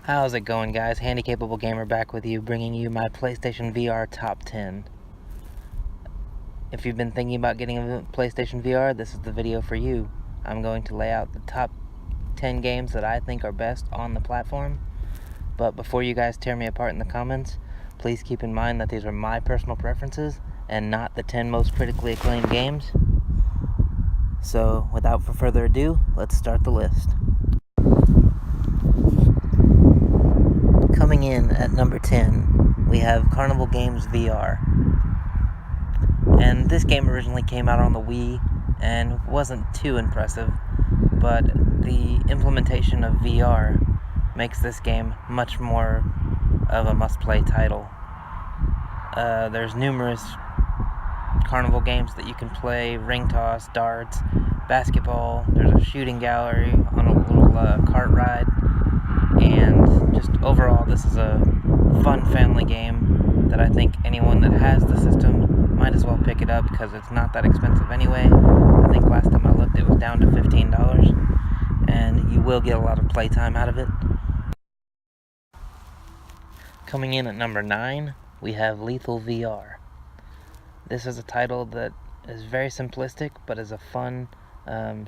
How's it going, guys? Handicapable Gamer back with you, bringing you my PlayStation VR Top 10. If you've been thinking about getting a PlayStation VR, this is the video for you. I'm going to lay out the top 10 games that I think are best on the platform. But before you guys tear me apart in the comments, please keep in mind that these are my personal preferences and not the 10 most critically acclaimed games. So, without further ado, let's start the list. Coming in at number 10, we have Carnival Games VR. And this game originally came out on the Wii and wasn't too impressive, but the implementation of VR makes this game much more of a must-play title. There's numerous carnival games that you can play: ring toss, darts, basketball. There's a shooting gallery on a little cart ride, and just overall this is a fun family game that I think anyone that has the system might as well pick it up because it's not that expensive anyway. I think last time I looked it was down to $15, and you will get a lot of playtime out of it. Coming in at number 9, we have Lethal VR. This is a title that is very simplistic, but is a fun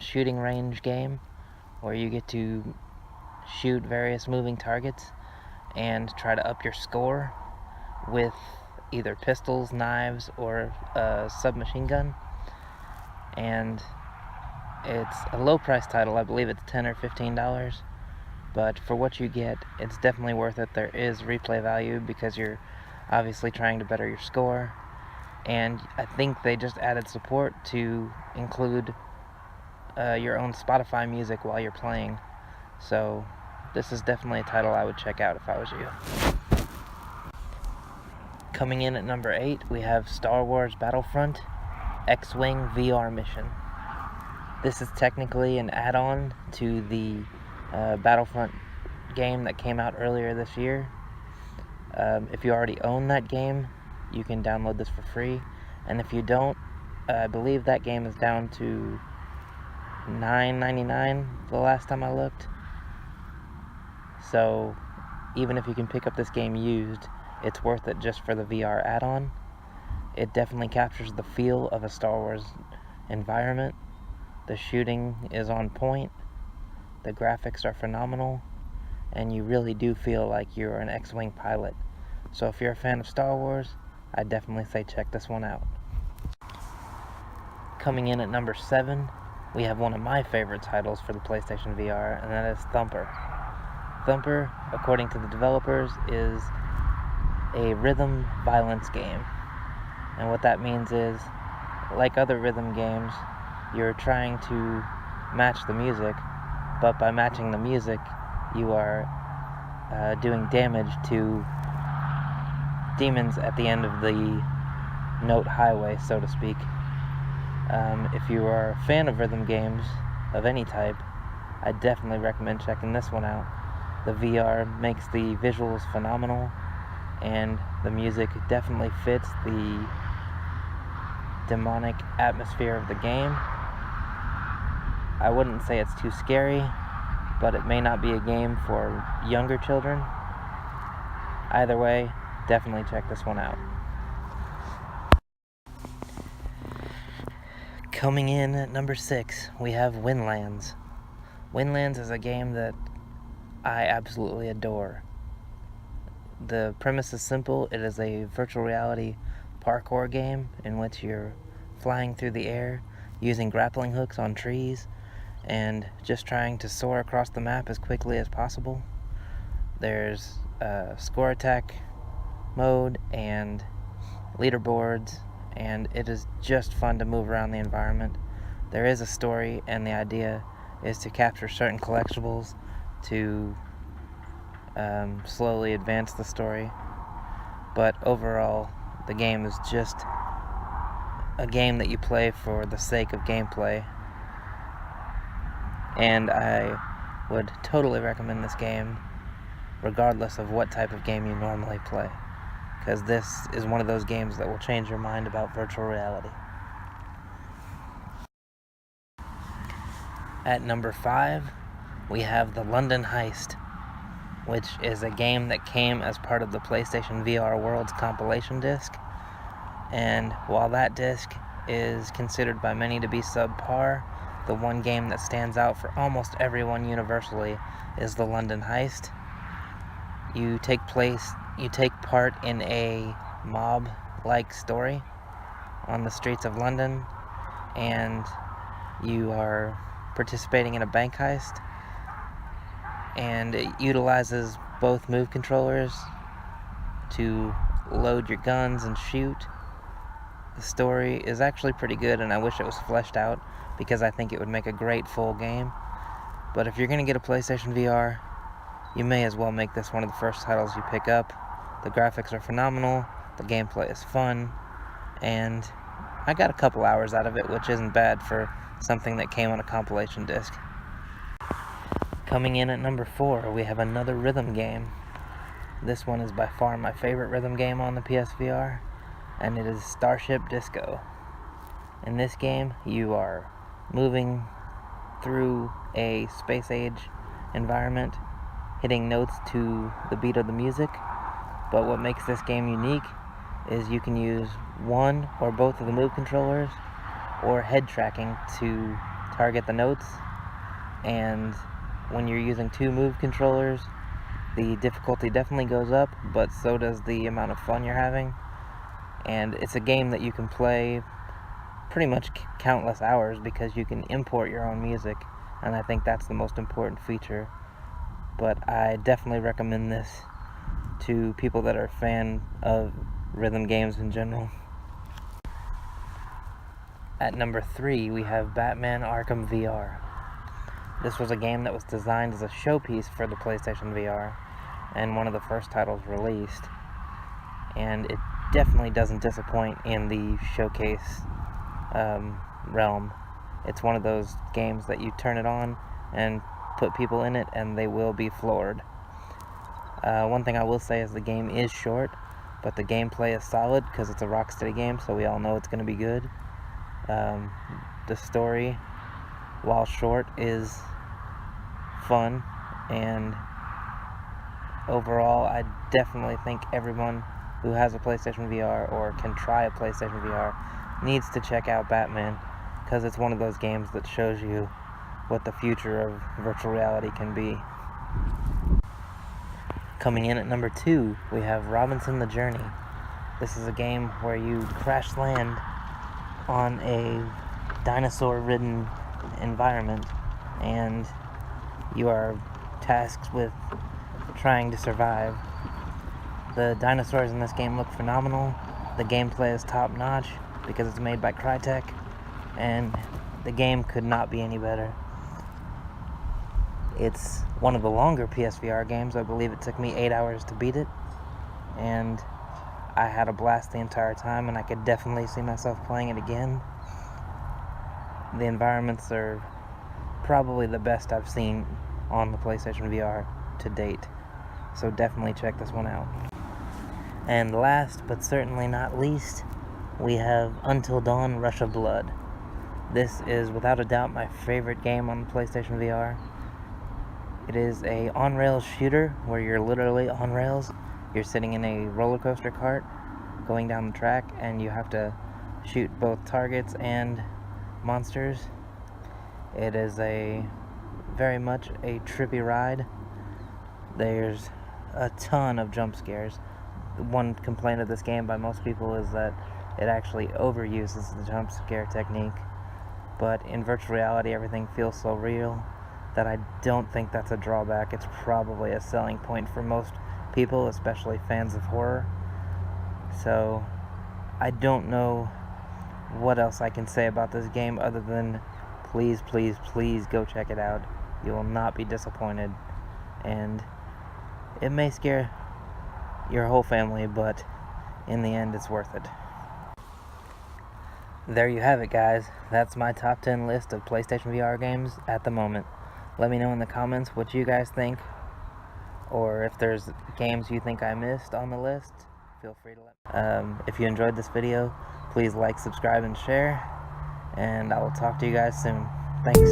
shooting range game where you get to shoot various moving targets and try to up your score with either pistols, knives, or a submachine gun. And it's a low price title. I believe it's $10 or $15, but for what you get, it's definitely worth it. There is replay value because you're obviously trying to better your score, and I think they just added support to include your own Spotify music while you're playing. So this is definitely a title I would check out if I was you. Coming in at number 8, we have Star Wars Battlefront X-Wing VR Mission. This is technically an add-on to the Battlefront game that came out earlier this year. If you already own that game, you can download this for free, and if you don't, I believe that game is down to $9.99 the last time I looked. So even if you can pick up this game used, it's worth it just for the VR add-on. It definitely captures the feel of a Star Wars environment. The shooting is on point, the graphics are phenomenal, and you really do feel like you're an X-Wing pilot. So if you're a fan of Star Wars, I'd definitely say check this one out. Coming in at number 7, we have one of my favorite titles for the PlayStation VR, and that is Thumper. Thumper, according to the developers, is a rhythm violence game. And what that means is, like other rhythm games, you're trying to match the music, but by matching the music, you are doing damage to demons at the end of the note highway, so to speak. If you are a fan of rhythm games of any type, I definitely recommend checking this one out. The VR makes the visuals phenomenal, and the music definitely fits the demonic atmosphere of the game. I wouldn't say it's too scary, but it may not be a game for younger children. Either way, definitely check this one out. Coming in at number 6, we have Windlands. Windlands is a game that I absolutely adore. The premise is simple. It is a virtual reality parkour game in which you're flying through the air using grappling hooks on trees and just trying to soar across the map as quickly as possible. There's score attack mode and leaderboards, and it is just fun to move around the environment. There is a story, and the idea is to capture certain collectibles to slowly advance the story. But overall, the game is just a game that you play for the sake of gameplay, and I would totally recommend this game regardless of what type of game you normally play, because this is one of those games that will change your mind about virtual reality. At number 5, we have The London Heist. which is a game that came as part of the PlayStation VR Worlds compilation disc. And while that disc is considered by many to be subpar, the one game that stands out for almost everyone universally is the London Heist. You take part in a mob-like story on the streets of London, and you are participating in a bank heist, and it utilizes both move controllers to load your guns and shoot. The story is actually pretty good, and I wish it was fleshed out because I think it would make a great full game. But if you're going to get a PlayStation VR, you may as well make this one of the first titles you pick up. The graphics are phenomenal, the gameplay is fun, and I got a couple hours out of it, which isn't bad for something that came on a compilation disc. Coming in at number 4, we have another rhythm game. This one is by far my favorite rhythm game on the PSVR, and it is Starship Disco. In this game, you are moving through a space-age environment, hitting notes to the beat of the music, but what makes this game unique is you can use one or both of the move controllers or head tracking to target the notes, and when you're using 2 move controllers, the difficulty definitely goes up, but so does the amount of fun you're having. And it's a game that you can play pretty much countless hours because you can import your own music, and I think that's the most important feature. But I definitely recommend this to people that are a fan of rhythm games in general. At number 3, we have Batman Arkham VR. This was a game that was designed as a showpiece for the PlayStation VR and one of the first titles released. And it definitely doesn't disappoint in the showcase realm. It's one of those games that you turn it on and put people in it and they will be floored. One thing I will say is the game is short, but the gameplay is solid because it's a Rocksteady game, so we all know it's going to be good. The story, while short, is fun, and overall I definitely think everyone who has a PlayStation VR or can try a PlayStation VR needs to check out Batman, because it's one of those games that shows you what the future of virtual reality can be. Coming in at number 2, we have Robinson the Journey. This is a game where you crash land on a dinosaur-ridden environment, and you are tasked with trying to survive. The dinosaurs in this game look phenomenal. The gameplay is top-notch because it's made by Crytek, and the game could not be any better. It's one of the longer PSVR games. I believe it took me 8 hours to beat it, and I had a blast the entire time, and I could definitely see myself playing it again. The environments are probably the best I've seen on the PlayStation VR to date, so definitely check this one out. And last, but certainly not least, we have Until Dawn: Rush of Blood. This is without a doubt my favorite game on the PlayStation VR. It is a on-rails shooter where you're literally on rails. You're sitting in a roller coaster cart going down the track, and you have to shoot both targets and monsters. It is very much a trippy ride. There's a ton of jump scares. One complaint of this game by most people is that it actually overuses the jump scare technique, but in virtual reality everything feels so real that I don't think that's a drawback. It's probably a selling point for most people, especially fans of horror. So I don't know what else I can say about this game other than please, please, please go check it out. You will not be disappointed, and it may scare your whole family, but in the end it's worth it. There you have it, guys. That's my top 10 list of PlayStation VR games at the moment. Let me know in the comments what you guys think, or if there's games you think I missed on the list, feel free to let me know. If you enjoyed this video, please like, subscribe, and share, and I will talk to you guys soon. Thanks.